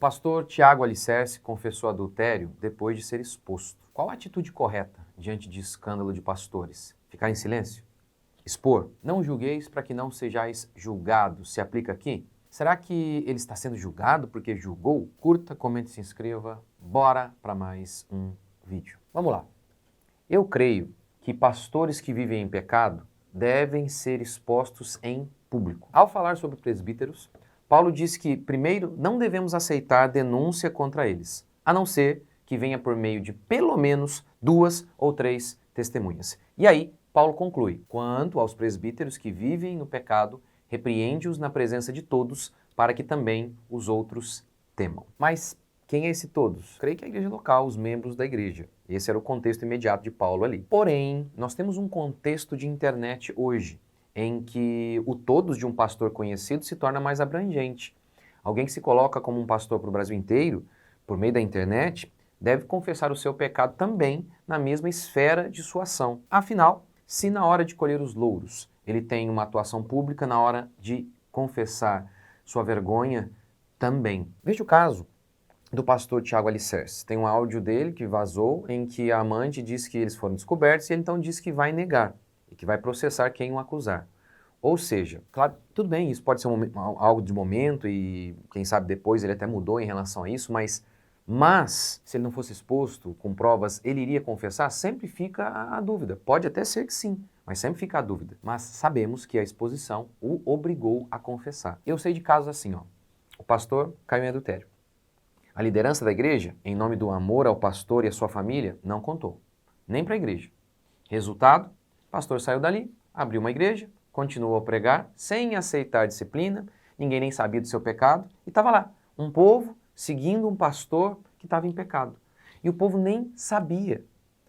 Pastor Tiago Alicerce confessou adultério depois de ser exposto. Qual a atitude correta diante de escândalo de pastores? Ficar em silêncio? Expor? Não julgueis para que não sejais julgados. Se aplica aqui? Será que ele está sendo julgado porque julgou? Curta, comente, se inscreva. Bora para mais um vídeo. Vamos lá. Eu creio que pastores que vivem em pecado devem ser expostos em público. Ao falar sobre presbíteros, Paulo diz que, primeiro, não devemos aceitar denúncia contra eles, a não ser que venha por meio de pelo menos 2 ou 3 testemunhas. E aí, Paulo conclui: quanto aos presbíteros que vivem no pecado, repreende-os na presença de todos, para que também os outros temam. Mas quem é esse todos? Creio que é a igreja local, os membros da igreja. Esse era o contexto imediato de Paulo ali. Porém, nós temos um contexto de internet hoje, em que o todos de um pastor conhecido se torna mais abrangente. Alguém que se coloca como um pastor para o Brasil inteiro, por meio da internet, deve confessar o seu pecado também na mesma esfera de sua ação. Afinal, se na hora de colher os louros ele tem uma atuação pública, na hora de confessar sua vergonha também. Veja o caso do pastor Tiago Alicerce. Tem um áudio dele que vazou em que a amante diz que eles foram descobertos e ele então diz que vai negar e que vai processar quem o acusar. Ou seja, claro, tudo bem, isso pode ser algo de momento e quem sabe depois ele até mudou em relação a isso, mas se ele não fosse exposto com provas, ele iria confessar? Sempre fica a dúvida. Pode até ser que sim, mas sempre fica a dúvida. Mas sabemos que a exposição o obrigou a confessar. Eu sei de casos assim, ó. O pastor caiu em adultério. A liderança da igreja, em nome do amor ao pastor e à sua família, não contou. Nem para a igreja. Resultado, o pastor saiu dali, abriu uma igreja, continuou a pregar, sem aceitar disciplina, ninguém nem sabia do seu pecado, e estava lá, um povo seguindo um pastor que estava em pecado. E o povo nem sabia,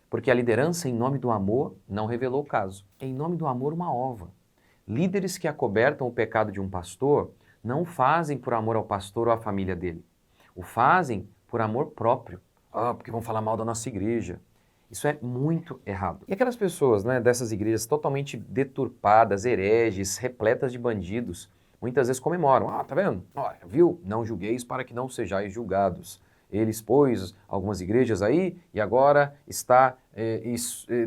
porque a liderança, em nome do amor, não revelou o caso. Em nome do amor, uma ova. Líderes que acobertam o pecado de um pastor não fazem por amor ao pastor ou à família dele. O fazem por amor próprio. Porque vão falar mal da nossa igreja. Isso é muito errado. E aquelas pessoas, né, dessas igrejas totalmente deturpadas, hereges, repletas de bandidos, muitas vezes comemoram. Tá vendo? Olha, viu? Não julgueis para que não sejais julgados. Ele expôs algumas igrejas aí e agora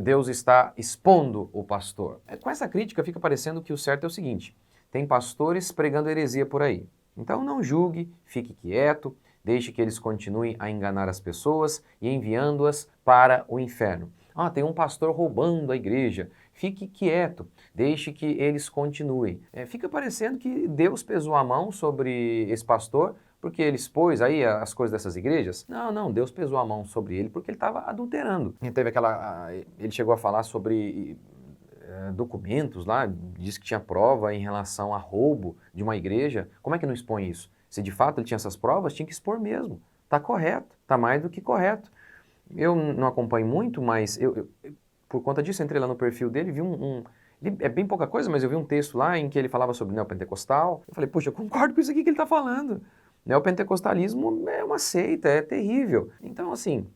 Deus está expondo o pastor. Com essa crítica fica parecendo que o certo é o seguinte: tem pastores pregando heresia por aí. Então não julgue, fique quieto, deixe que eles continuem a enganar as pessoas e enviando-as para o inferno. Tem um pastor roubando a igreja. Fique quieto, deixe que eles continuem. Fica parecendo que Deus pesou a mão sobre esse pastor porque ele expôs aí as coisas dessas igrejas. Não, Deus pesou a mão sobre ele porque ele estava adulterando. Ele chegou a falar sobre documentos lá, disse que tinha prova em relação a roubo de uma igreja. Como é que não expõe isso? Se de fato ele tinha essas provas, tinha que expor mesmo. Está correto, está mais do que correto. Eu não acompanho muito, mas por conta disso, entrei lá no perfil dele, vi é bem pouca coisa, mas eu vi um texto lá em que ele falava sobre neopentecostal. Eu falei, poxa, eu concordo com isso aqui que ele está falando. Neopentecostalismo é uma seita, é terrível. Então, assim,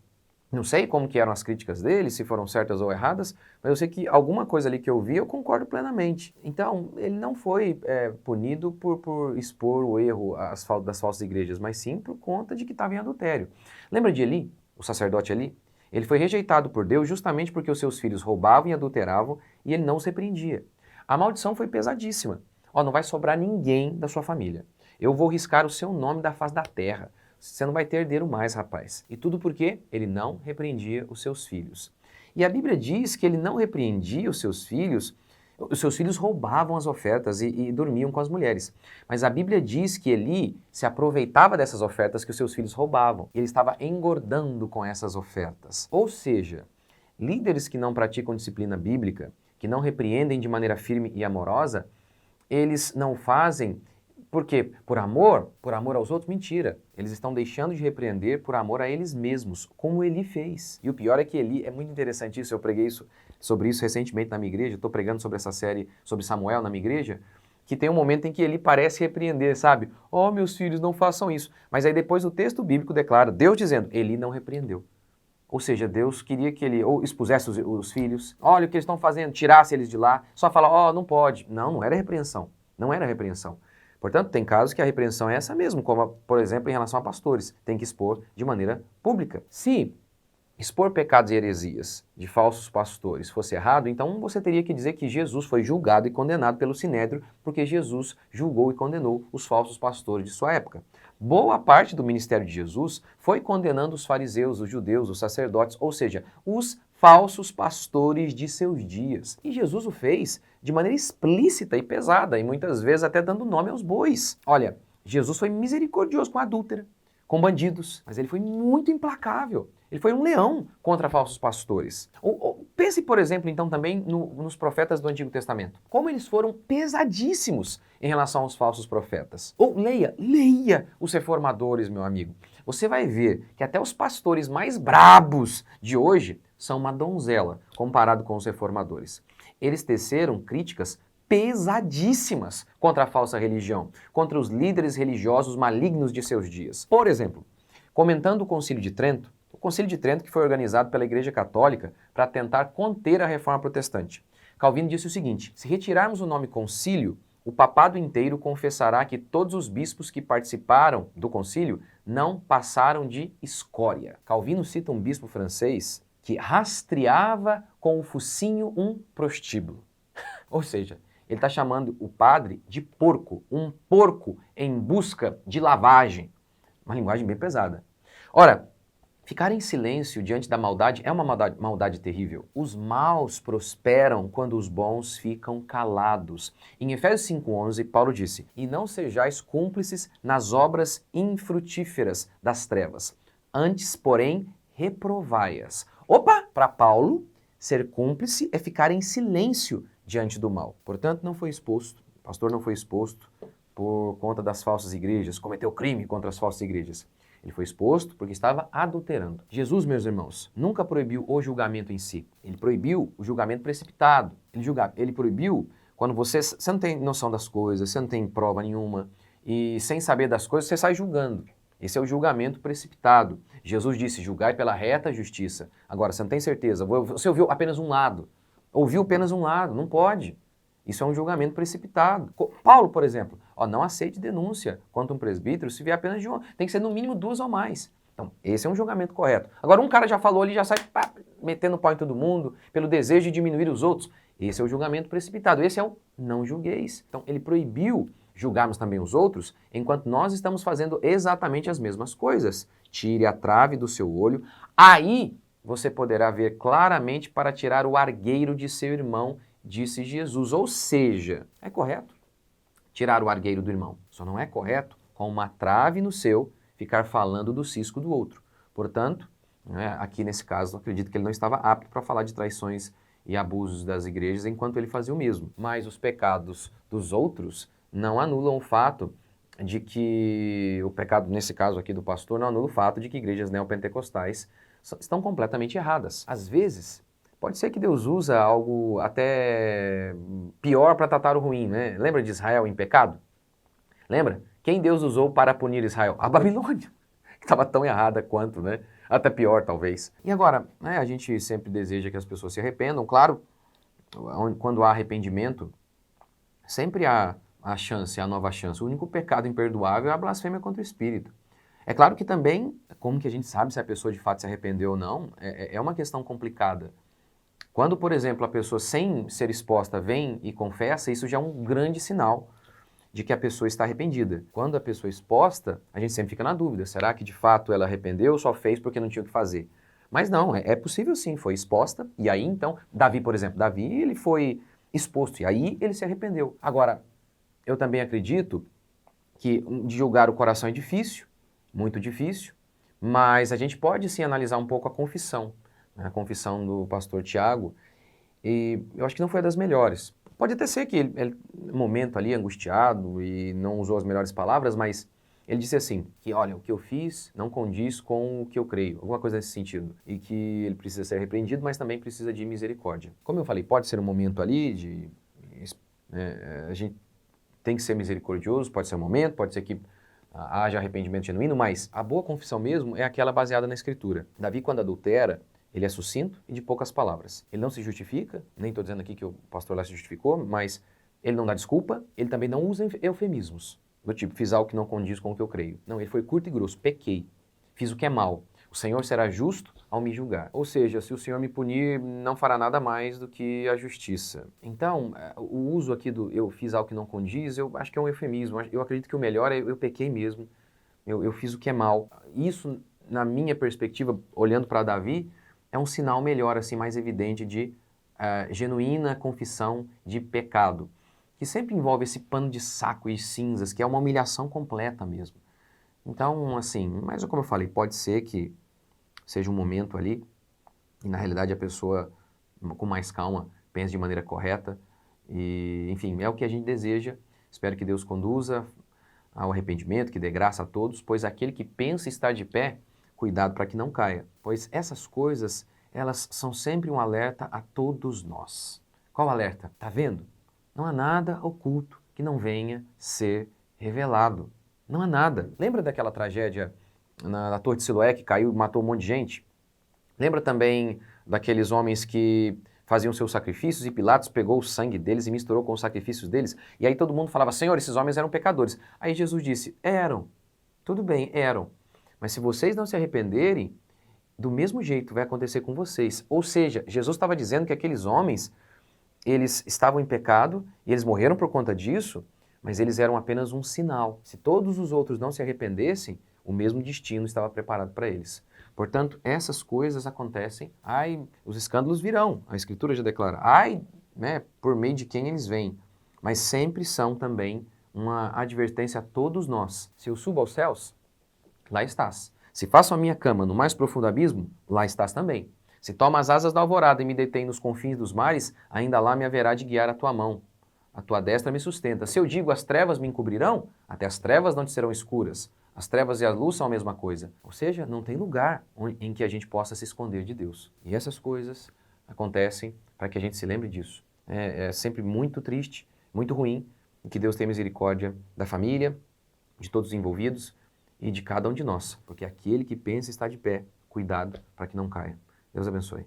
não sei como que eram as críticas dele, se foram certas ou erradas, mas eu sei que alguma coisa ali que eu vi, eu concordo plenamente. Então, ele não foi punido por expor o erro das falsas igrejas, mas sim por conta de que estava em adultério. Lembra de Eli, o sacerdote Eli? Ele foi rejeitado por Deus justamente porque os seus filhos roubavam e adulteravam e ele não os repreendia. A maldição foi pesadíssima. Não vai sobrar ninguém da sua família. Eu vou riscar o seu nome da face da terra. Você não vai ter herdeiro mais, rapaz. E tudo porque ele não repreendia os seus filhos. E a Bíblia diz que ele não repreendia os seus filhos roubavam as ofertas e dormiam com as mulheres. Mas a Bíblia diz que Eli se aproveitava dessas ofertas que os seus filhos roubavam. Ele estava engordando com essas ofertas. Ou seja, líderes que não praticam disciplina bíblica, que não repreendem de maneira firme e amorosa, eles não fazem. Por quê? Por amor aos outros? Mentira. Eles estão deixando de repreender por amor a eles mesmos, como Eli fez. E o pior é que Eli, é muito interessante isso, eu preguei sobre isso recentemente na minha igreja, estou pregando sobre essa série sobre Samuel na minha igreja, que tem um momento em que Eli parece repreender, sabe? Meus filhos, não façam isso. Mas aí depois o texto bíblico declara, Deus dizendo, Eli não repreendeu. Ou seja, Deus queria que ele ou expusesse os filhos, olha o que eles estão fazendo, tirasse eles de lá, só fala, não pode. Não era repreensão. Não era repreensão. Portanto, tem casos que a repreensão é essa mesmo, como, por exemplo, em relação a pastores. Tem que expor de maneira pública. Se expor pecados e heresias de falsos pastores fosse errado, então você teria que dizer que Jesus foi julgado e condenado pelo Sinédrio, porque Jesus julgou e condenou os falsos pastores de sua época. Boa parte do ministério de Jesus foi condenando os fariseus, os judeus, os sacerdotes, ou seja, os falsos pastores de seus dias. E Jesus o fez de maneira explícita e pesada, e muitas vezes até dando nome aos bois. Olha, Jesus foi misericordioso com a adúltera, com bandidos, mas ele foi muito implacável. Ele foi um leão contra falsos pastores. Pense, por exemplo, então também nos profetas do Antigo Testamento. Como eles foram pesadíssimos em relação aos falsos profetas. Ou leia os reformadores, meu amigo. Você vai ver que até os pastores mais brabos de hoje são uma donzela comparado com os reformadores. Eles teceram críticas pesadíssimas contra a falsa religião, contra os líderes religiosos malignos de seus dias. Por exemplo, comentando o Concílio de Trento que foi organizado pela Igreja Católica para tentar conter a reforma protestante. Calvino disse o seguinte: se retirarmos o nome concílio, o papado inteiro confessará que todos os bispos que participaram do concílio não passaram de escória. Calvino cita um bispo francês que rastreava com o focinho um prostíbulo. Ou seja, ele está chamando o padre de porco, um porco em busca de lavagem. Uma linguagem bem pesada. Ora, ficar em silêncio diante da maldade é uma maldade terrível. Os maus prosperam quando os bons ficam calados. Em Efésios 5:11, Paulo disse: e não sejais cúmplices nas obras infrutíferas das trevas, antes, porém, reprovai-as. Opa! Para Paulo, ser cúmplice é ficar em silêncio diante do mal. Portanto, não foi exposto, o pastor não foi exposto por conta das falsas igrejas, cometeu crime contra as falsas igrejas. Ele foi exposto porque estava adulterando. Jesus, meus irmãos, nunca proibiu o julgamento em si. Ele proibiu o julgamento precipitado. Ele proibiu quando você não tem noção das coisas, você não tem prova nenhuma, e sem saber das coisas, você sai julgando. Esse é o julgamento precipitado. Jesus disse: julgai pela reta justiça. Agora, você não tem certeza, você ouviu apenas um lado. Não pode. Isso é um julgamento precipitado. Paulo, por exemplo, não aceite denúncia contra um presbítero se vier apenas de uma. Tem que ser no mínimo 2 ou mais. Então, esse é um julgamento correto. Agora, um cara já falou ali, já sai metendo pau em todo mundo, pelo desejo de diminuir os outros. Esse é o julgamento precipitado. Esse é o não julgueis. Então, ele proibiu julgarmos também os outros, enquanto nós estamos fazendo exatamente as mesmas coisas. Tire a trave do seu olho, aí você poderá ver claramente para tirar o argueiro de seu irmão, disse Jesus. Ou seja, é correto tirar o argueiro do irmão. Só não é correto, com uma trave no seu, ficar falando do cisco do outro. Portanto, aqui nesse caso, acredito que ele não estava apto para falar de traições e abusos das igrejas enquanto ele fazia o mesmo. Mas os pecados dos outros não anulam o fato de que, o pecado nesse caso aqui do pastor, não anula o fato de que igrejas neopentecostais estão completamente erradas. Às vezes, pode ser que Deus usa algo até pior para tratar o ruim, né? Lembra de Israel em pecado? Lembra? Quem Deus usou para punir Israel? A Babilônia, que estava tão errada quanto, né? Até pior, talvez. E agora, a gente sempre deseja que as pessoas se arrependam. Claro, quando há arrependimento, sempre há a chance, a nova chance. O único pecado imperdoável é a blasfêmia contra o Espírito. É claro que também, como que a gente sabe se a pessoa de fato se arrependeu ou não, é uma questão complicada. Quando, por exemplo, a pessoa sem ser exposta vem e confessa, isso já é um grande sinal de que a pessoa está arrependida. Quando a pessoa é exposta, a gente sempre fica na dúvida, será que de fato ela arrependeu ou só fez porque não tinha o que fazer? Mas não, é possível sim, foi exposta, e aí então, Davi, por exemplo, ele foi exposto, e aí ele se arrependeu. Agora, eu também acredito que de julgar o coração é difícil, muito difícil, mas a gente pode sim analisar um pouco a confissão do pastor Tiago, e eu acho que não foi a das melhores. Pode até ser que ele no momento ali, angustiado, e não usou as melhores palavras, mas ele disse assim, que olha, o que eu fiz não condiz com o que eu creio, alguma coisa nesse sentido, e que ele precisa ser repreendido, mas também precisa de misericórdia. Como eu falei, pode ser um momento ali a gente tem que ser misericordioso, pode ser um momento, pode ser que haja arrependimento genuíno, mas a boa confissão mesmo é aquela baseada na Escritura. Davi, quando adultera, ele é sucinto e de poucas palavras. Ele não se justifica, nem estou dizendo aqui que o pastor lá se justificou, mas ele não dá desculpa, ele também não usa eufemismos. do tipo, fiz algo que não condiz com o que eu creio. Não, ele foi curto e grosso, pequei, fiz o que é mal. O Senhor será justo ao me julgar. Ou seja, se o Senhor me punir, não fará nada mais do que a justiça. Então, o uso aqui do eu fiz algo que não condiz, eu acho que é um eufemismo. Eu acredito que o melhor é eu pequei mesmo, eu fiz o que é mal. Isso, na minha perspectiva, olhando para Davi, é um sinal melhor, assim, mais evidente de genuína confissão de pecado, que sempre envolve esse pano de saco e cinzas, que é uma humilhação completa mesmo. Então, assim, mas como eu falei, pode ser que seja um momento ali e na realidade a pessoa com mais calma pense de maneira correta e, enfim, é o que a gente deseja. Espero que Deus conduza ao arrependimento, que dê graça a todos, pois aquele que pensa estar de pé, cuidado para que não caia, pois essas coisas, elas são sempre um alerta a todos nós. Qual alerta? Tá vendo? Não há nada oculto que não venha ser revelado. Não há nada. Lembra daquela tragédia na Torre de Siloé que caiu e matou um monte de gente? Lembra também daqueles homens que faziam seus sacrifícios e Pilatos pegou o sangue deles e misturou com os sacrifícios deles? E aí todo mundo falava, Senhor, esses homens eram pecadores. Aí Jesus disse, eram. Tudo bem, eram. Mas se vocês não se arrependerem, do mesmo jeito vai acontecer com vocês. Ou seja, Jesus estava dizendo que aqueles homens, eles estavam em pecado e eles morreram por conta disso, mas eles eram apenas um sinal. Se todos os outros não se arrependessem, o mesmo destino estava preparado para eles. Portanto, essas coisas acontecem, ai, os escândalos virão, a Escritura já declara, ai, né, por meio de quem eles vêm, mas sempre são também uma advertência a todos nós. Se eu subo aos céus, lá estás. Se faço a minha cama no mais profundo abismo, lá estás também. Se tomo as asas da alvorada e me detém nos confins dos mares, ainda lá me haverá de guiar a tua mão. A tua destra me sustenta. Se eu digo as trevas me encobrirão, até as trevas não te serão escuras. As trevas e a luz são a mesma coisa. Ou seja, não tem lugar em que a gente possa se esconder de Deus. E essas coisas acontecem para que a gente se lembre disso. É sempre muito triste, muito ruim, e que Deus tenha misericórdia da família, de todos os envolvidos e de cada um de nós. Porque aquele que pensa está de pé, cuidado para que não caia. Deus abençoe.